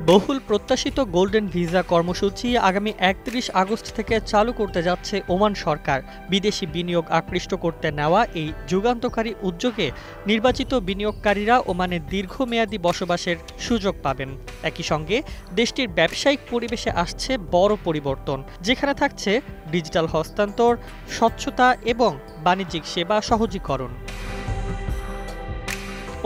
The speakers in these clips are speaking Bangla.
বহুল প্রত্যাশিত গোল্ডেন ভিসা কর্মসূচি আগামী ৩১ আগস্ট থেকে চালু করতে যাচ্ছে ওমান সরকার। বিদেশি বিনিয়োগ আকৃষ্ট করতে নেওয়া এই যুগান্তকারী উদ্যোগে নির্বাচিত বিনিয়োগকারীরা ওমানে দীর্ঘমেয়াদী বসবাসের সুযোগ পাবেন। একই সঙ্গে দেশটির ব্যবসায়িক পরিবেশে আসছে বড় পরিবর্তন, যেখানে থাকছে ডিজিটাল হস্তান্তর, স্বচ্ছতা এবং বাণিজ্যিক সেবা সহজীকরণ।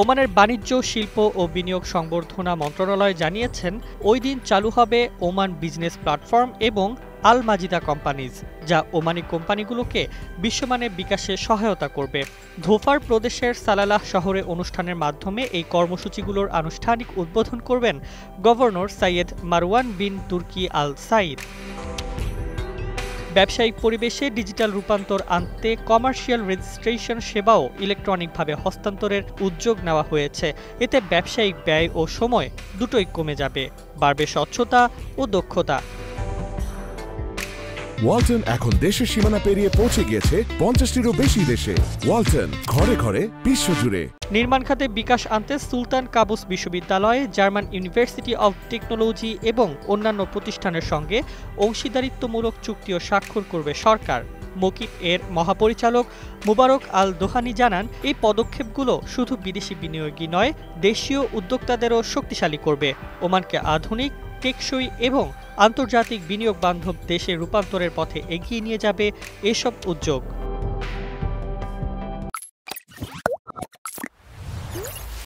ওমানের বাণিজ্য, শিল্প ও বিনিয়োগ সংবর্ধনা মন্ত্রণালয় জানিয়েছেন, ওই দিন চালু হবে ওমান বিজনেস প্ল্যাটফর্ম এবং আল মাজিদা কোম্পানিজ, যা ওমানি কোম্পানিগুলোকে বিশ্বমানের বিকাশে সহায়তা করবে। ধোফার প্রদেশের সালালাহ শহরে অনুষ্ঠানের মাধ্যমে এই কর্মসূচিগুলোর আনুষ্ঠানিক উদ্বোধন করবেন গভর্নর সাইয়েদ মারওয়ান বিন তুর্কি আল সাইদ। ব্যবসায়িক পরিবেশে ডিজিটাল রূপান্তর আনতে কমার্শিয়াল রেজিস্ট্রেশন সেবাও ইলেকট্রনিকভাবে হস্তান্তরের উদ্যোগ নেওয়া হয়েছে। এতে ব্যবসায়িক ব্যয় ও সময় দুটোই কমে যাবে, বাড়বে স্বচ্ছতা ও দক্ষতা। ওয়ালটন এখন দেশের সীমানা পেরিয়ে পৌঁছে গিয়েছে ৫০টিরও বেশি দেশে। ওয়ালটন, ঘরে ঘরে, বিশ্বজুড়ে। নির্মাণ খাতে বিকাশ আনতে সুলতান কাবুস বিশ্ববিদ্যালয়, জার্মান ইউনিভার্সিটি অব টেকনোলজি এবং অন্যান্য প্রতিষ্ঠানের সঙ্গে অংশীদারিত্বমূলক চুক্তিও স্বাক্ষর করবে সরকার। মকিব এর মহাপরিচালক মুবারক আল দোহানি জানান, এই পদক্ষেপগুলো শুধু বিদেশি বিনিয়োগই নয়, দেশীয় উদ্যোক্তাদেরও শক্তিশালী করবে। ওমানকে আধুনিক, টেকসই এবং আন্তর্জাতিক বিনিয়োগ বান্ধব দেশে রূপান্তরের পথে এগিয়ে নিয়ে যাবে এসব উদ্যোগ।